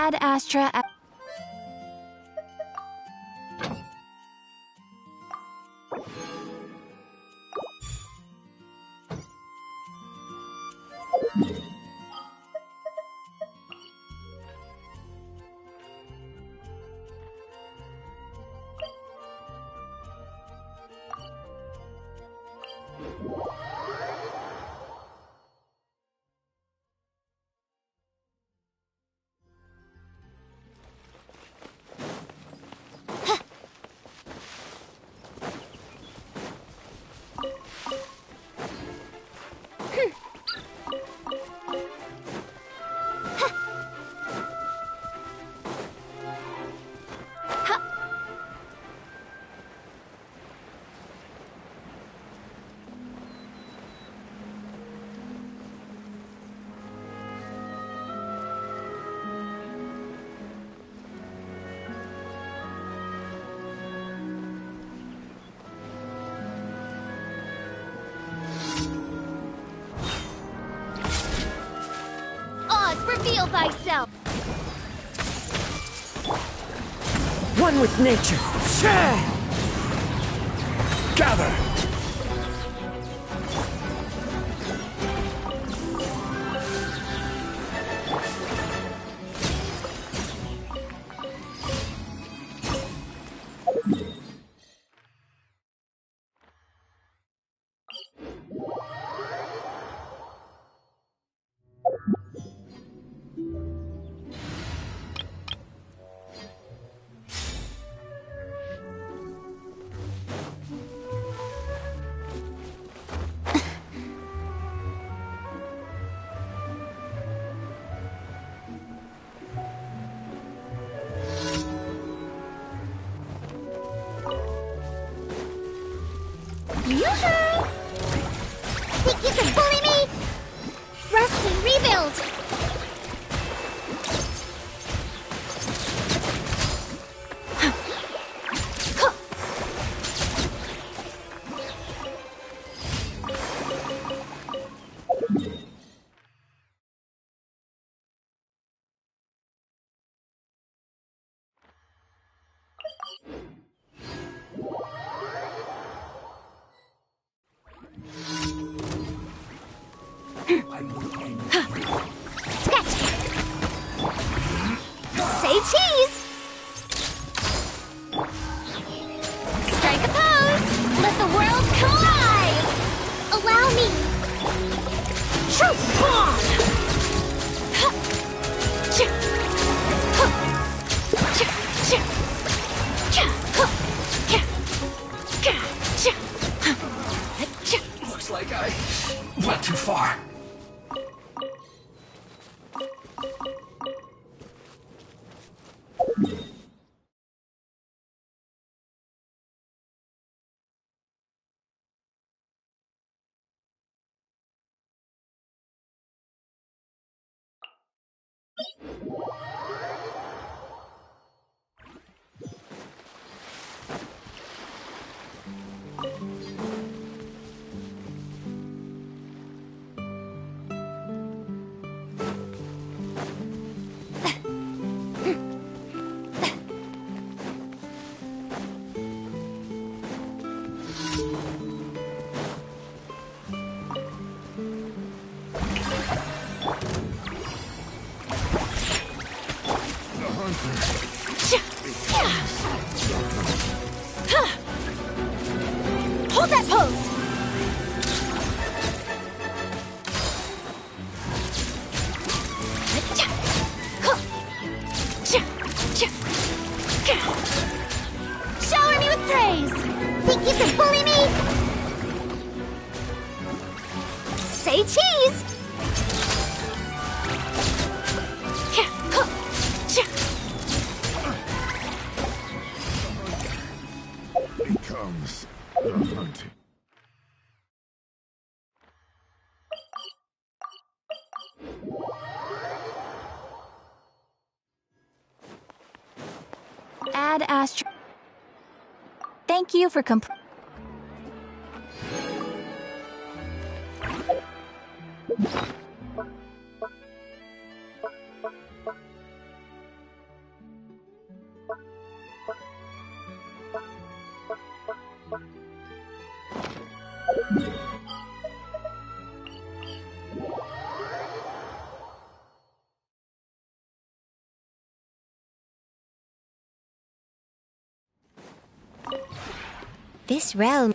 Add Astra. Reveal thyself! One with nature! Gather! Yoo-hoo! Think you can bully me? Rest and rebuild! Say cheese! Strike a pose! Let the world collide! Allow me! Truth bomb! Looks like I went too far. Hold that pose! Shower me with praise! Think you can bully me? Say cheese! Becomes the hunting. Add Astra. Thank you for This realm...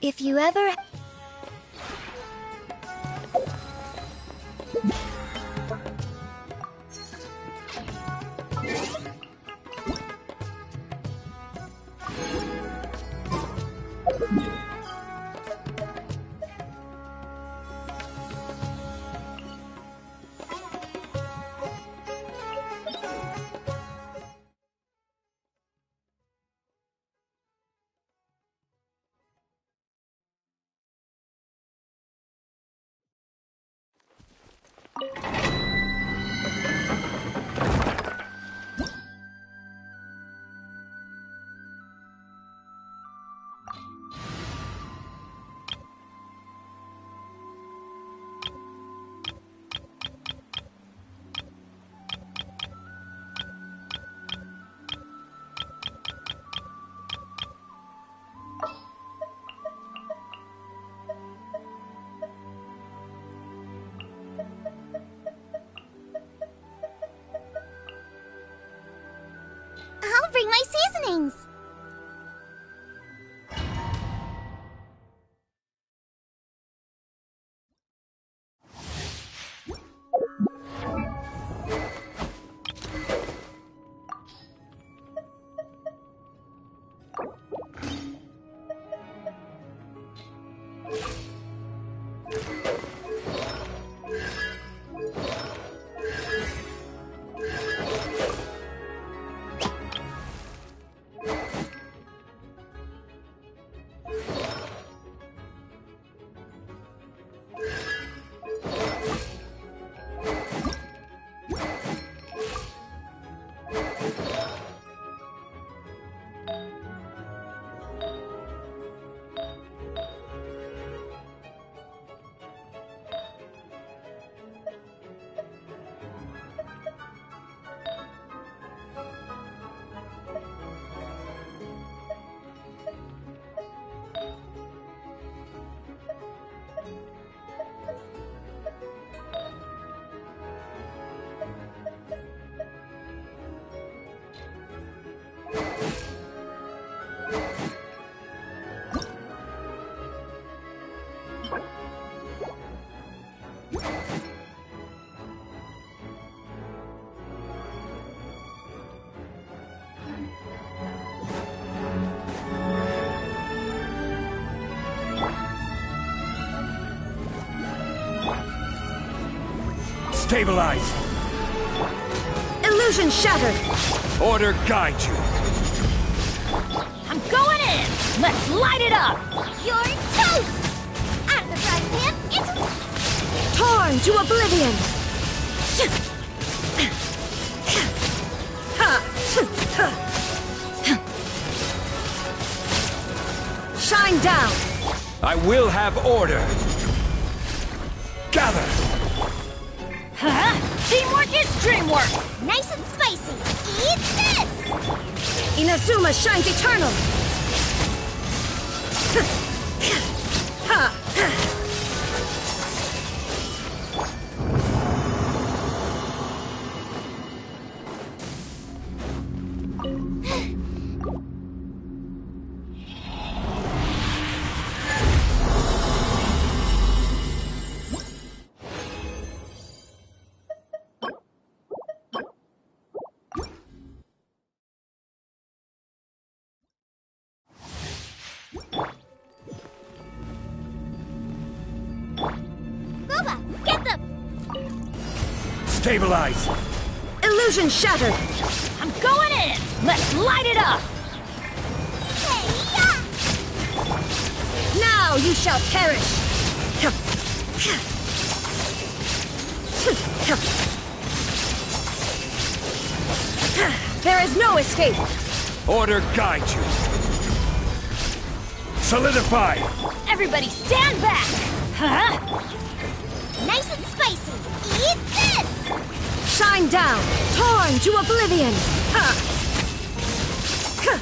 If you ever... I'll bring my seasonings! Stabilize! Illusion shattered! Order guide you! I'm going in! Let's light it up! You're toast! Out of the frying pan, it's... Torn to oblivion! Shine down! I will have order! Gather! Huh? Teamwork is dreamwork! Nice and spicy! Eat this! Inazuma shines eternal! Boba, get them! Stabilize! Illusion shattered! I'm going in! Let's light it up! Hey-ya! Now you shall perish! There is no escape! Order guide you! Solidify! Everybody stand back! Huh? Shine down! Torn to oblivion! Ha! Ha!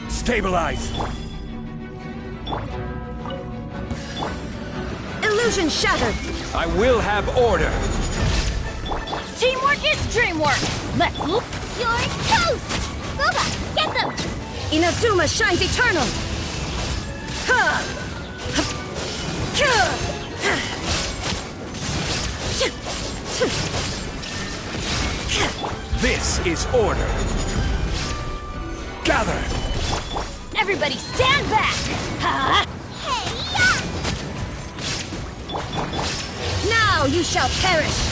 Stabilize! Illusion shattered! I will have order! Teamwork is dreamwork! Let's look. You're toast! Boba, get them! Inazuma shines eternal! Ha! This is order! Gather! Everybody stand back! Ha! Hey-ya! Now you shall perish!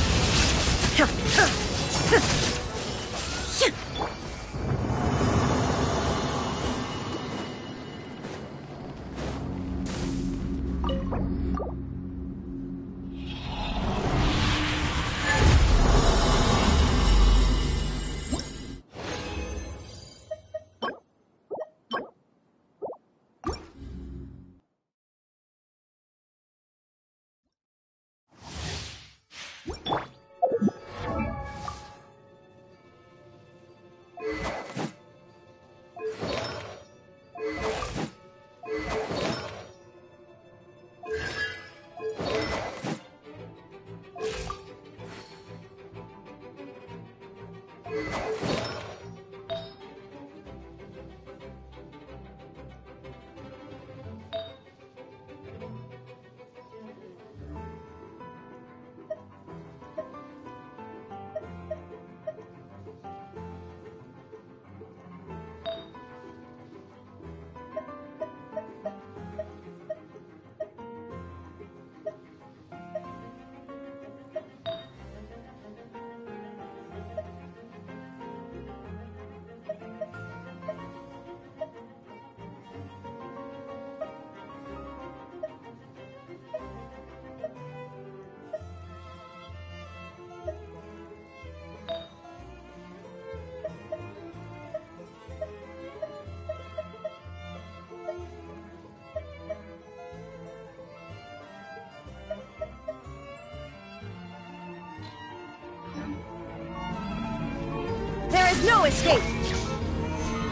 There is no escape!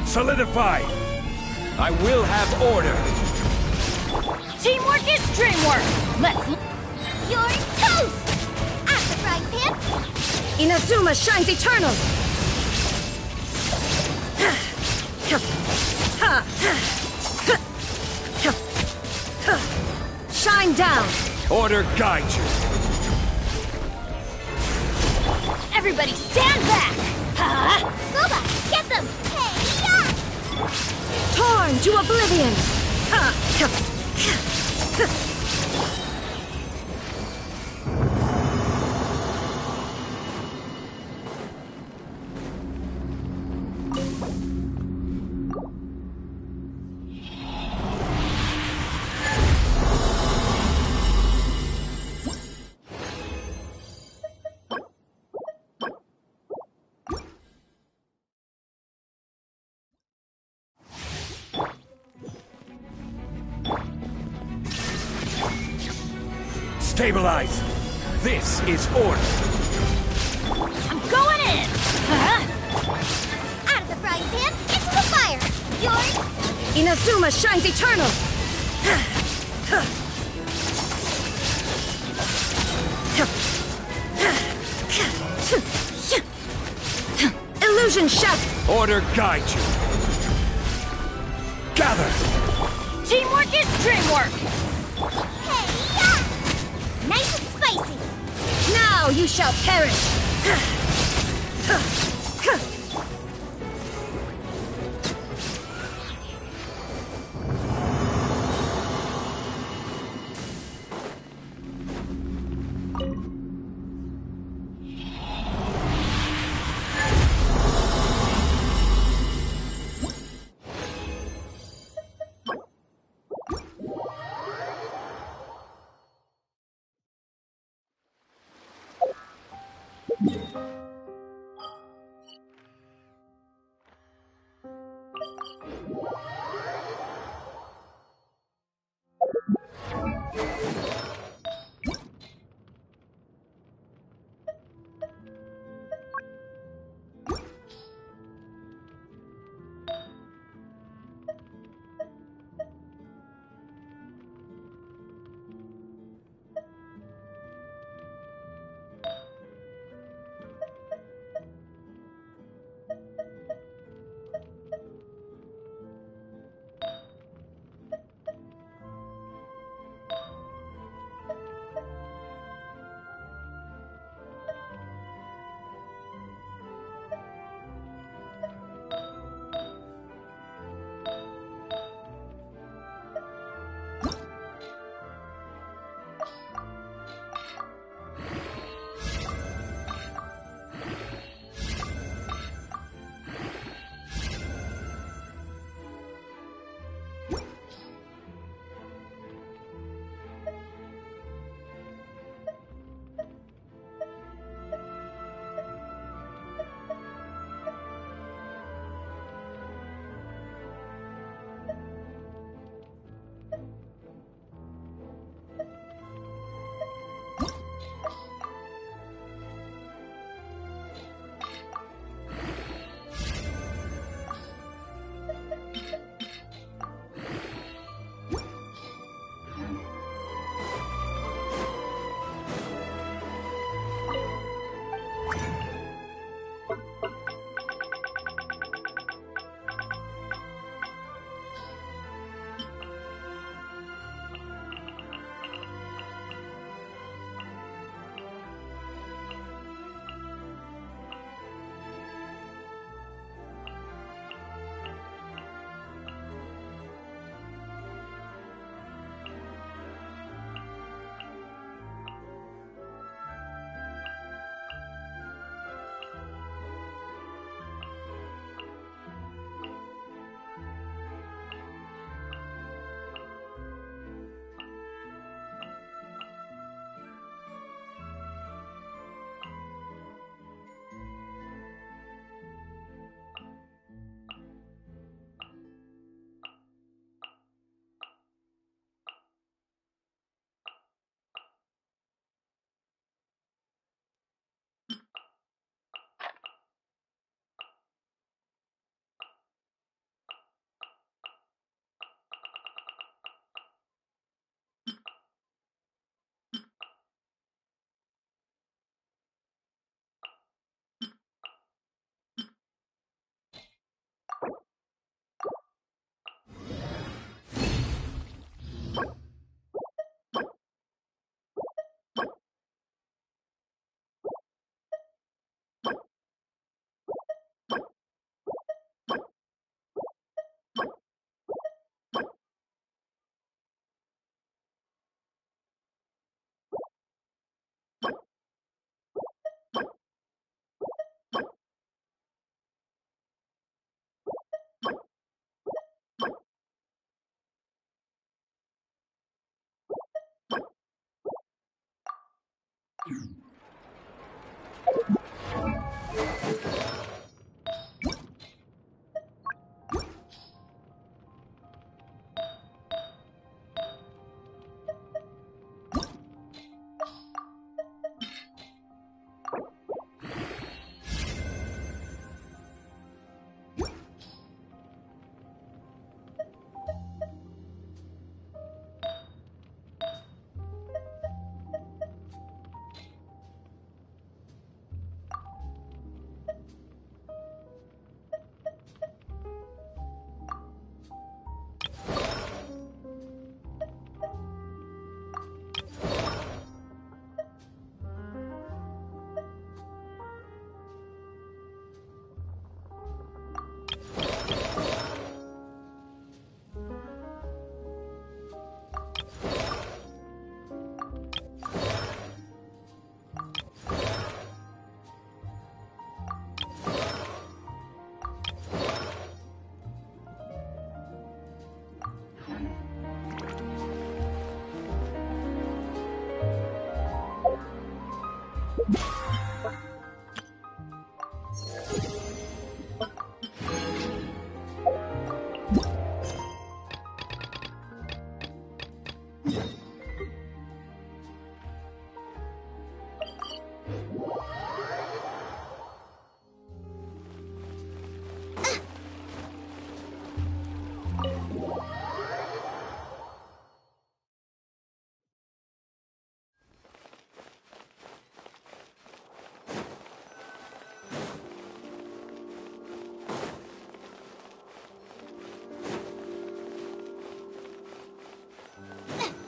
Solidify! I will have order! Teamwork is dreamwork! Let's look. You're toast! At the frying pan! Inazuma shines eternal! Shine down! Order guide you! Everybody stand back! Ha! Boba, get them! Hey-ya! Torn to oblivion! Stabilize! This is order! I'm going in! Out of the frying pan, into the fire! You're... Inazuma shines eternal! Illusion shattered! Order guide you! Gather! Teamwork is dreamwork! Hey-ya! Nice and spicy! Now you shall perish!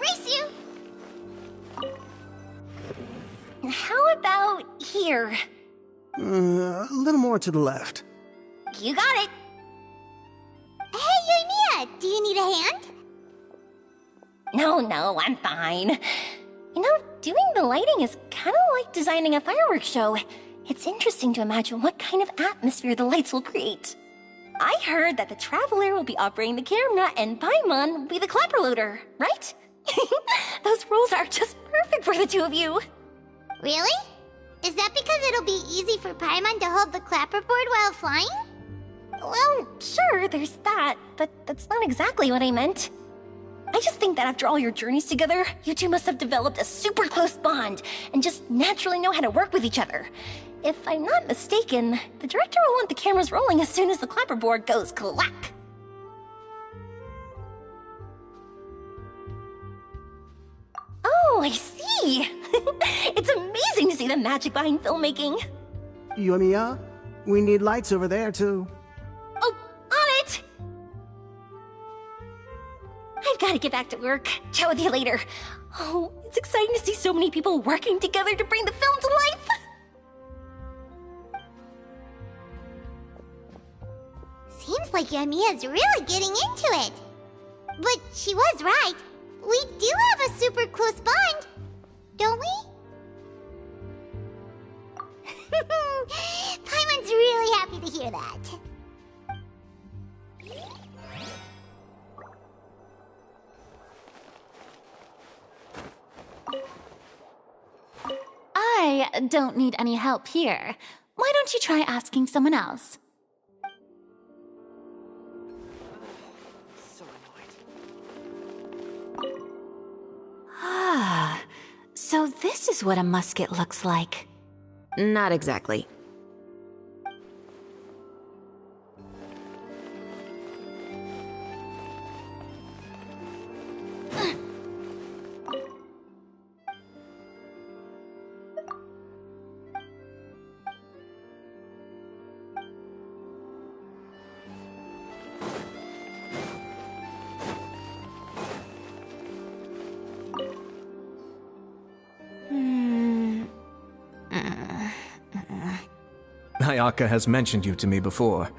Race you! How about here? A little more to the left. You got it. Hey, Yoimiya, do you need a hand? No, I'm fine. You know, doing the lighting is kind of like designing a fireworks show. It's interesting to imagine what kind of atmosphere the lights will create. I heard that the Traveler will be operating the camera and Paimon will be the clapper loader, right? Those roles are just perfect for the two of you. Really? Is that because it'll be easy for Paimon to hold the clapperboard while flying? Well, sure, there's that, but that's not exactly what I meant. I just think that after all your journeys together, you two must have developed a super close bond and just naturally know how to work with each other. If I'm not mistaken, the director will want the cameras rolling as soon as the clapperboard goes clack. Oh, I see! It's amazing to see the magic behind filmmaking. Yoimiya, we need lights over there, too. Oh, on it! I've got to get back to work. Chat with you later. Oh, it's exciting to see so many people working together to bring the film to life. Seems like Yoimiya's really getting into it. But she was right. We do have a super close bond, don't we? Paimon's really happy to hear that. I don't need any help here. Why don't you try asking someone else? Ah, so this is what a musket looks like. Not exactly. Ayaka has mentioned you to me before.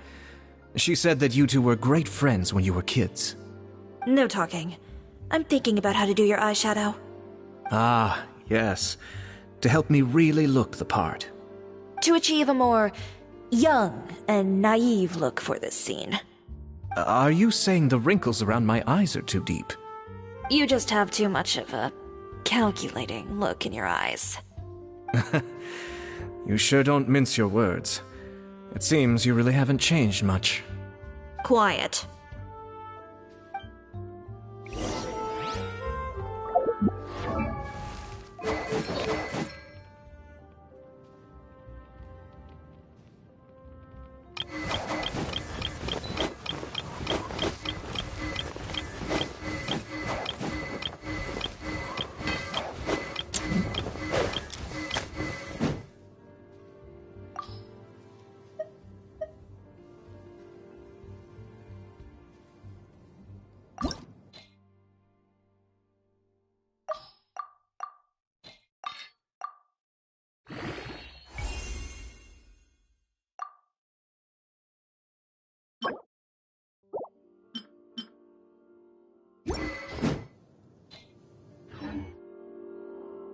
She said that you two were great friends when you were kids. No talking. I'm thinking about how to do your eyeshadow. Ah, yes. To help me really look the part. To achieve a more young and naive look for this scene. Are you saying the wrinkles around my eyes are too deep? You just have too much of a calculating look in your eyes. You sure don't mince your words. It seems you really haven't changed much. Quiet.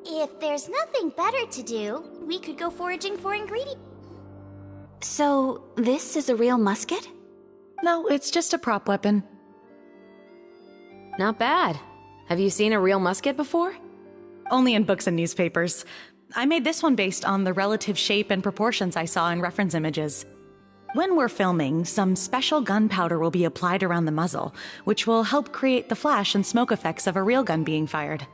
If there's nothing better to do, we could go foraging for ingredients. So, this is a real musket? No, it's just a prop weapon. Not bad. Have you seen a real musket before? Only in books and newspapers. I made this one based on the relative shape and proportions I saw in reference images. When we're filming, some special gunpowder will be applied around the muzzle, which will help create the flash and smoke effects of a real gun being fired.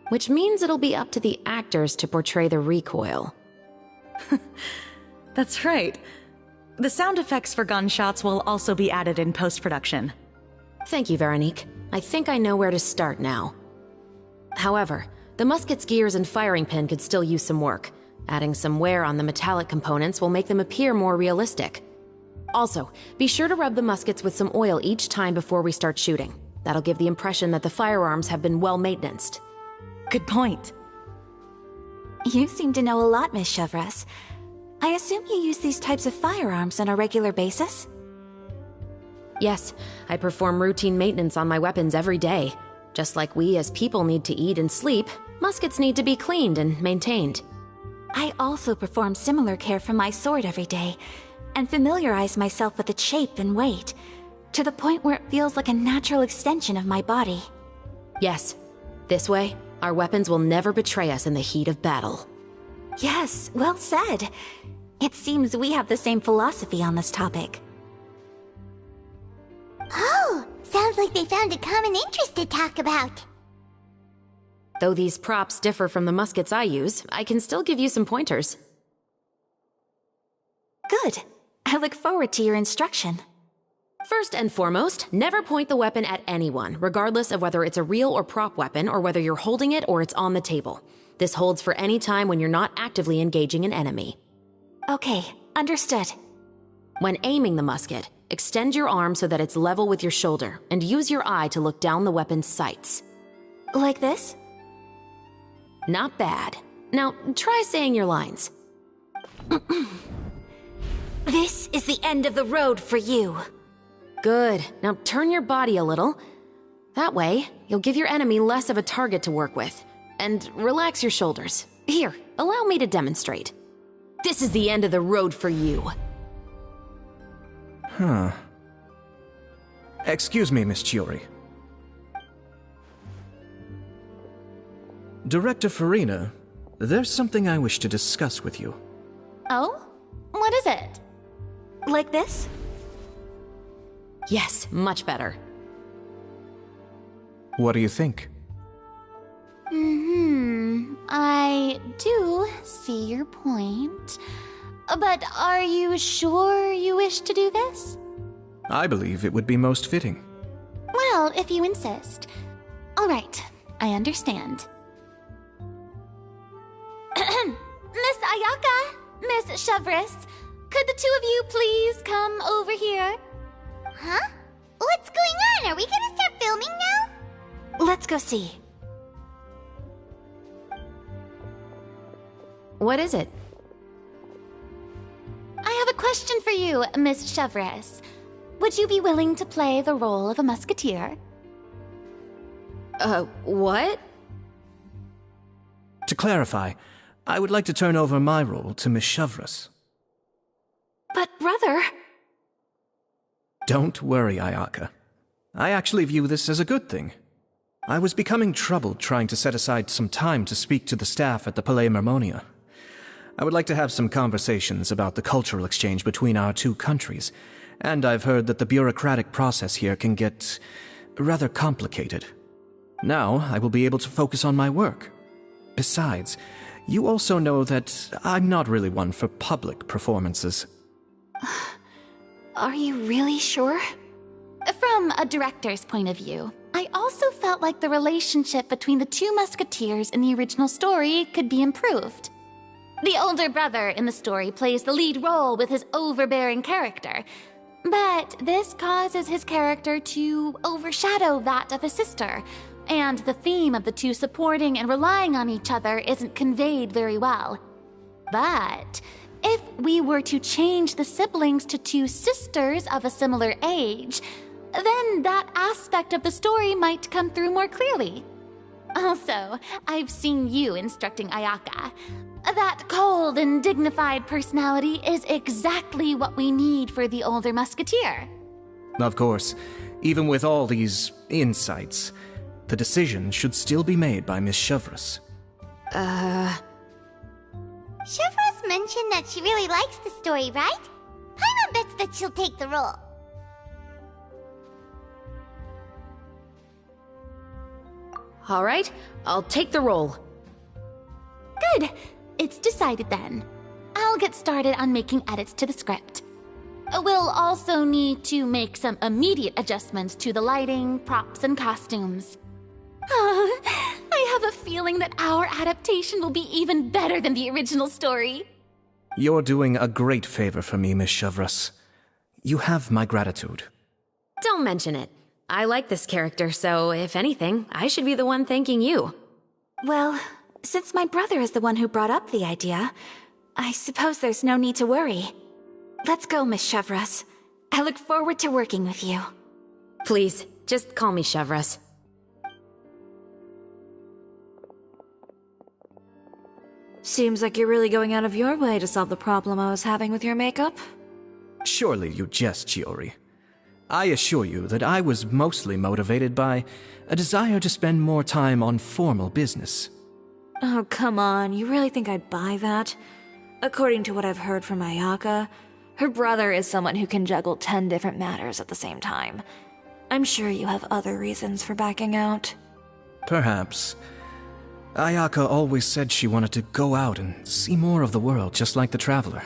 Which means it'll be up to the actors to portray the recoil. That's right. The sound effects for gunshots will also be added in post-production. Thank you, Veronique. I think I know where to start now. However, the musket's gears and firing pin could still use some work. Adding some wear on the metallic components will make them appear more realistic. Also, be sure to rub the muskets with some oil each time before we start shooting. That'll give the impression that the firearms have been well maintained. Good point. You seem to know a lot, Miss Chevres. I assume you use these types of firearms on a regular basis? Yes, I perform routine maintenance on my weapons every day. Just like we as people need to eat and sleep, muskets need to be cleaned and maintained. I also perform similar care for my sword every day, and familiarize myself with its shape and weight, to the point where it feels like a natural extension of my body. Yes, this way, our weapons will never betray us in the heat of battle. Yes, well said. It seems we have the same philosophy on this topic. Oh, sounds like they found a common interest to talk about. Though these props differ from the muskets I use, I can still give you some pointers. Good. I look forward to your instruction. First and foremost, never point the weapon at anyone, regardless of whether it's a real or prop weapon or whether you're holding it or it's on the table. This holds for any time when you're not actively engaging an enemy. Okay, understood. When aiming the musket, extend your arm so that it's level with your shoulder, and use your eye to look down the weapon's sights. Like this? Not bad. Now, try saying your lines. This is the end of the road for you. Good. Now turn your body a little. That way, you'll give your enemy less of a target to work with. And relax your shoulders. Here, allow me to demonstrate. This is the end of the road for you. Huh. Excuse me, Miss Chiori. Director Farina, there's something I wish to discuss with you. Oh? What is it? Like this? Yes, much better. What do you think? I do see your point. But are you sure you wish to do this? I believe it would be most fitting. Well, if you insist. All right, I understand. Miss Ayaka, Miss Chevres, could the two of you please come over here? Huh? What's going on? Are we gonna start filming now? Let's go see. What is it? I have a question for you, Miss Chevres. Would you be willing to play the role of a musketeer? What? To clarify, I would like to turn over my role to Miss Chevres. But brother... Don't worry, Ayaka. I actually view this as a good thing. I was becoming troubled trying to set aside some time to speak to the staff at the Palais Mermonia. I would like to have some conversations about the cultural exchange between our two countries, and I've heard that the bureaucratic process here can get rather complicated. Now, I will be able to focus on my work. Besides, you also know that I'm not really one for public performances. Are you really sure? From a director's point of view, I also felt like the relationship between the two musketeers in the original story could be improved. The older brother in the story plays the lead role with his overbearing character, but this causes his character to overshadow that of his sister, and the theme of the two supporting and relying on each other isn't conveyed very well. But if we were to change the siblings to two sisters of a similar age, then that aspect of the story might come through more clearly. Also, I've seen you instructing Ayaka. That cold and dignified personality is exactly what we need for the older musketeer. Of course, even with all these insights, the decision should still be made by Miss Chevres. Chevres mentioned that she really likes the story, right? Paimon Paimon bets that she'll take the role. All right, I'll take the role. Good. It's decided then. I'll get started on making edits to the script. We'll also need to make some immediate adjustments to the lighting, props, and costumes. I have a feeling that our adaptation will be even better than the original story. You're doing a great favor for me, Miss Chevreuse. You have my gratitude. Don't mention it. I like this character, so if anything, I should be the one thanking you. Well, since my brother is the one who brought up the idea, I suppose there's no need to worry. Let's go, Miss Chevreuse. I look forward to working with you. Please, just call me Chevreuse. Seems like you're really going out of your way to solve the problem I was having with your makeup. Surely you jest, Chiori. I assure you that I was mostly motivated by a desire to spend more time on formal business. Oh, come on. You really think I'd buy that? According to what I've heard from Ayaka, her brother is someone who can juggle 10 different matters at the same time. I'm sure you have other reasons for backing out. Perhaps. Ayaka always said she wanted to go out and see more of the world, just like the Traveler.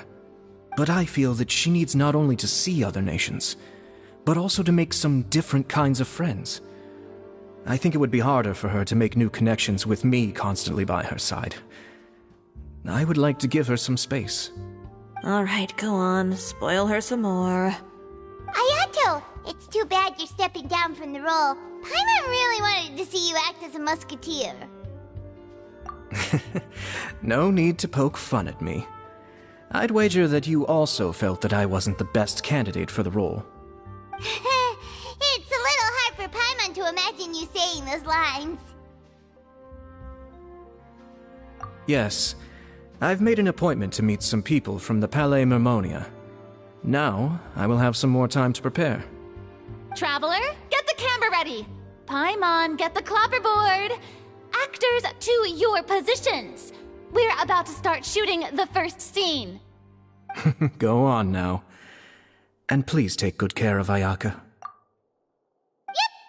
But I feel that she needs not only to see other nations, but also to make some different kinds of friends. I think it would be harder for her to make new connections with me constantly by her side. I would like to give her some space. Alright, go on. Spoil her some more. Ayato! It's too bad you're stepping down from the role. Paimon really wanted to see you act as a musketeer. No need to poke fun at me. I'd wager that you also felt that I wasn't the best candidate for the role. It's a little hard for Paimon to imagine you saying those lines. Yes, I've made an appointment to meet some people from the Palais Mermonia. Now, I will have some more time to prepare. Traveler, get the camera ready. Paimon, get the clapperboard. Actors, to your positions. We're about to start shooting the first scene. Go on now. And please take good care of Ayaka. Yep,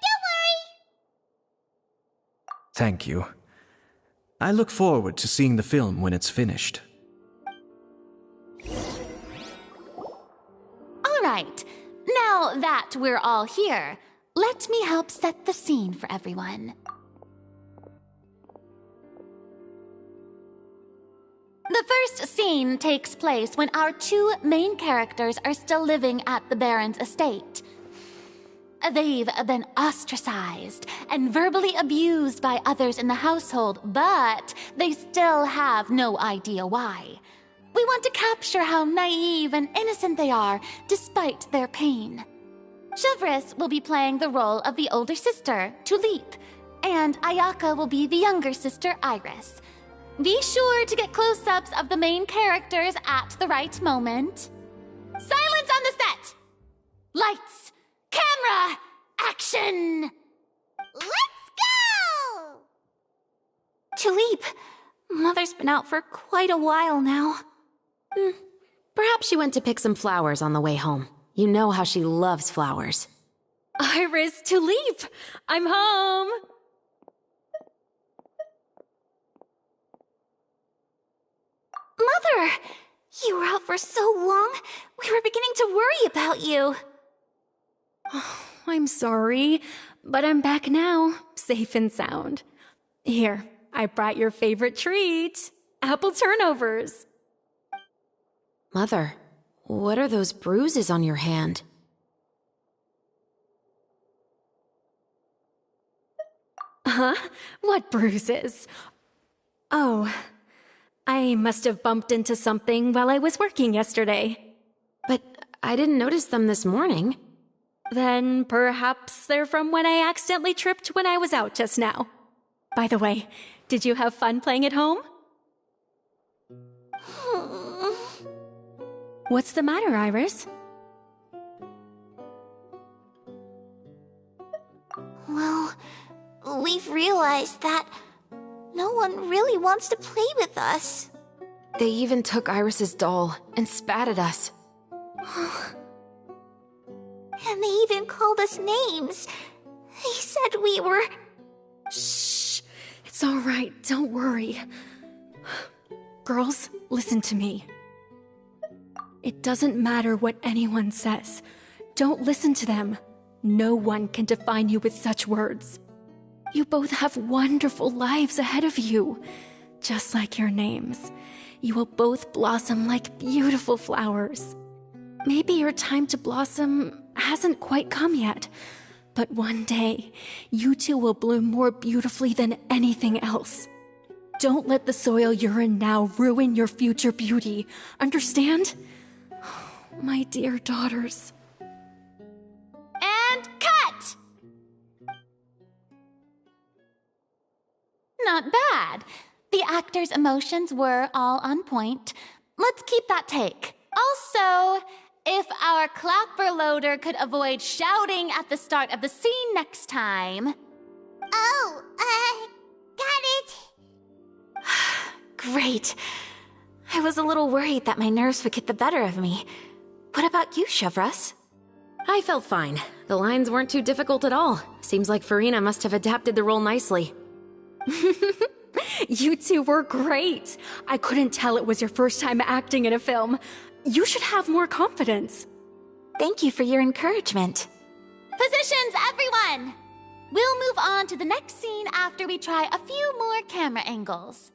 don't worry. Thank you. I look forward to seeing the film when it's finished. All right. Now that we're all here, let me help set the scene for everyone. The first scene takes place when our two main characters are still living at the Baron's estate. They've been ostracized and verbally abused by others in the household, but they still have no idea why. We want to capture how naive and innocent they are, despite their pain. Chevreuse will be playing the role of the older sister, Tulip, and Ayaka will be the younger sister, Iris. Be sure to get close-ups of the main characters at the right moment. Silence on the set! Lights! Camera! Action! Let's go! Tulip, Mother's been out for quite a while now. Perhaps she went to pick some flowers on the way home. You know how she loves flowers. Iris, Tulip! I'm home! Mother! You were out for so long, we were beginning to worry about you. I'm sorry, but I'm back now, safe and sound. Here, I brought your favorite treat, apple turnovers. Mother, what are those bruises on your hand? Huh? What bruises? Oh, I must have bumped into something while I was working yesterday. But I didn't notice them this morning. Then perhaps they're from when I accidentally tripped when I was out just now. By the way, did you have fun playing at home? What's the matter, Iris? Well, we've realized that no one really wants to play with us. They even took Iris's doll and spat at us. And they even called us names. He said we were... Shh. It's all right. Don't worry. Girls, listen to me. It doesn't matter what anyone says. Don't listen to them. No one can define you with such words. You both have wonderful lives ahead of you. Just like your names. You will both blossom like beautiful flowers. Maybe your time to blossom hasn't quite come yet, but one day, you two will bloom more beautifully than anything else. Don't let the soil you're in now ruin your future beauty. Understand? My dear daughters. And cut! Not bad. The actors' emotions were all on point. Let's keep that take. Also, if our clapper loader could avoid shouting at the start of the scene next time. Oh, got it. Great. I was a little worried that my nerves would get the better of me. What about you, Chevros? I felt fine. The lines weren't too difficult at all. Seems like Farina must have adapted the role nicely. You two were great. I couldn't tell it was your first time acting in a film. You should have more confidence. Thank you for your encouragement. Positions, everyone! We'll move on to the next scene after we try a few more camera angles.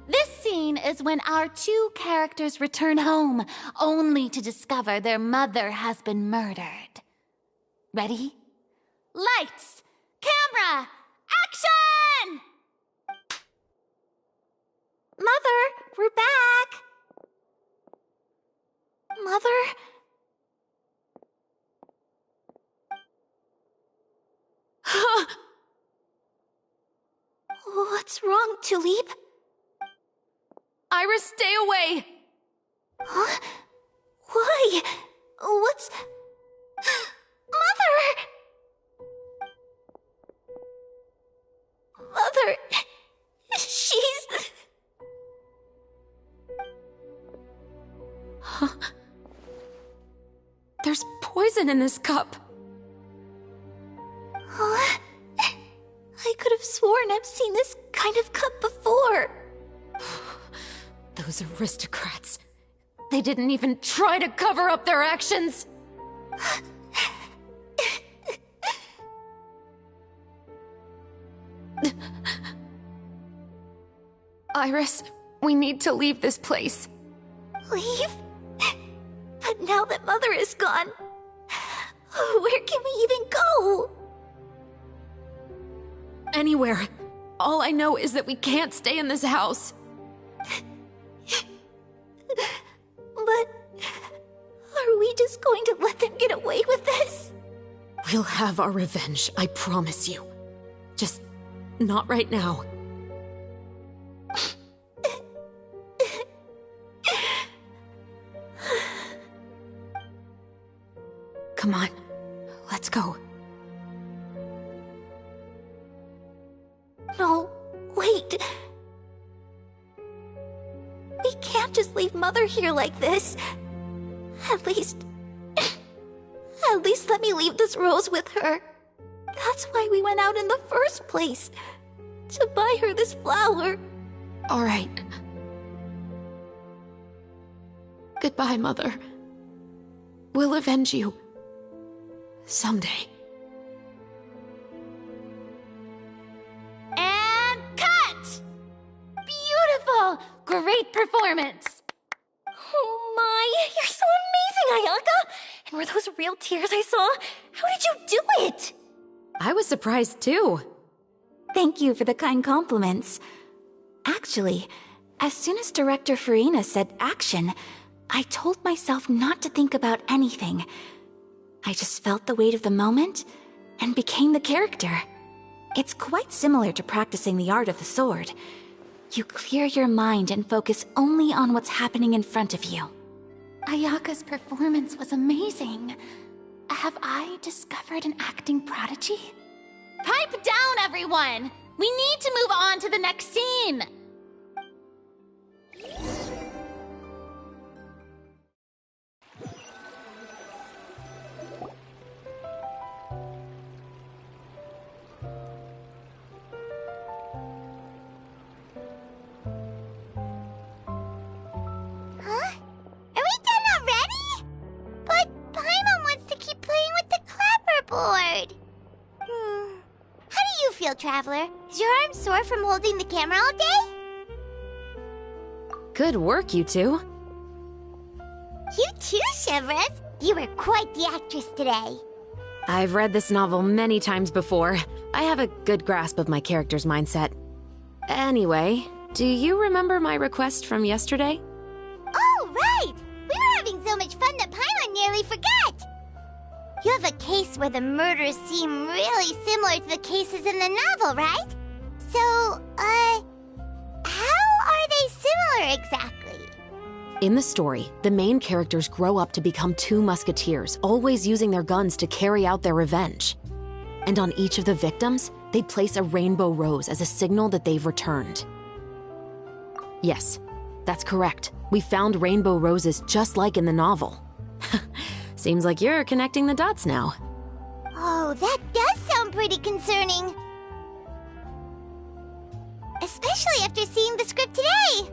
This scene is when our two characters return home, only to discover their mother has been murdered. Ready? Lights! Camera! Action! Mother, we're back! Mother? What's wrong, Tulip? Iris, stay away! Huh? Why? What's... Mother! Mother... She's... Huh? There's poison in this cup. Huh? I could have sworn I've seen this kind of cup before. Those aristocrats. They didn't even try to cover up their actions. Iris, we need to leave this place. Leave? But now that Mother is gone, where can we even go? Anywhere. All I know is that we can't stay in this house. But are we just going to let them get away with this? We'll have our revenge, I promise you. Just not right now. Come on, let's go. No, wait. We can't just leave Mother here like this. At least let me leave this rose with her. That's why we went out in the first place. To buy her this flower. All right. Goodbye, Mother. We'll avenge you. Someday. And cut! Beautiful! Great performance! Oh my, you're so amazing, Ayaka! And were those real tears I saw? How did you do it? I was surprised too. Thank you for the kind compliments. Actually, as soon as Director Farina said action, I told myself not to think about anything. I just felt the weight of the moment and became the character. It's quite similar to practicing the art of the sword. You clear your mind and focus only on what's happening in front of you. Ayaka's performance was amazing. Have I discovered an acting prodigy? Pipe down, everyone! We need to move on to the next scene! bored. How do you feel, Traveler? Is your arm sore from holding the camera all day? Good work, you two. You too, Shivers. You were quite the actress today. I've read this novel many times before. I have a good grasp of my character's mindset. Anyway, do you remember my request from yesterday? Oh, right! We were having so much fun that Paimon nearly forgot! You have a case where the murders seem really similar to the cases in the novel, right? So, how are they similar exactly? In the story, the main characters grow up to become two musketeers, always using their guns to carry out their revenge. And on each of the victims, they place a rainbow rose as a signal that they've returned. Yes, that's correct. We found rainbow roses just like in the novel. Seems like you're connecting the dots now. Oh, that does sound pretty concerning. Especially after seeing the script today.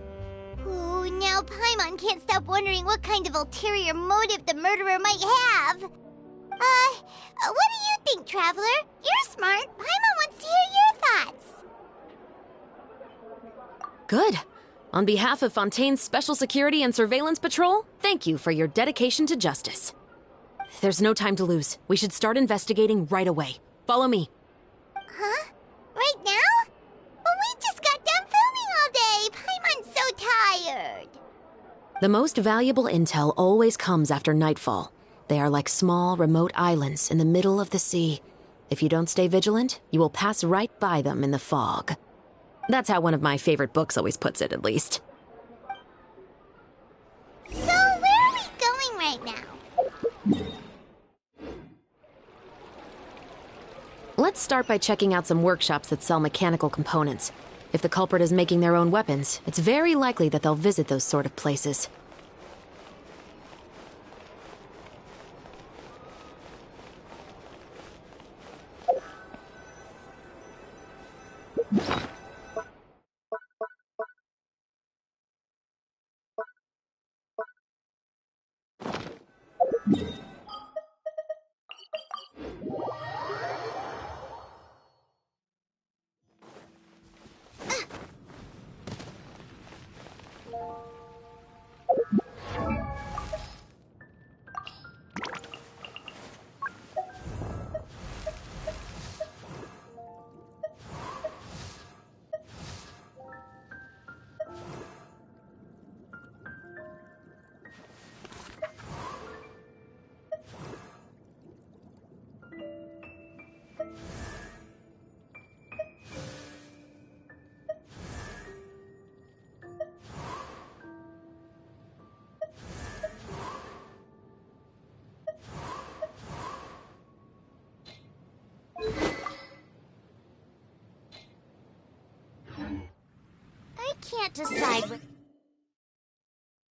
Ooh, now Paimon can't stop wondering what kind of ulterior motive the murderer might have. What do you think, Traveler? You're smart. Paimon wants to hear your thoughts. Good. On behalf of Fontaine's Special Security and Surveillance Patrol, thank you for your dedication to justice. There's no time to lose. We should start investigating right away. Follow me. Huh? Right now? But we just got done filming all day. Paimon's so tired. The most valuable intel always comes after nightfall. They are like small, remote islands in the middle of the sea. If you don't stay vigilant, you will pass right by them in the fog. That's how one of my favorite books always puts it, at least. So, where are we going right now? Let's start by checking out some workshops that sell mechanical components. If the culprit is making their own weapons, it's very likely that they'll visit those sort of places. I can't decide what...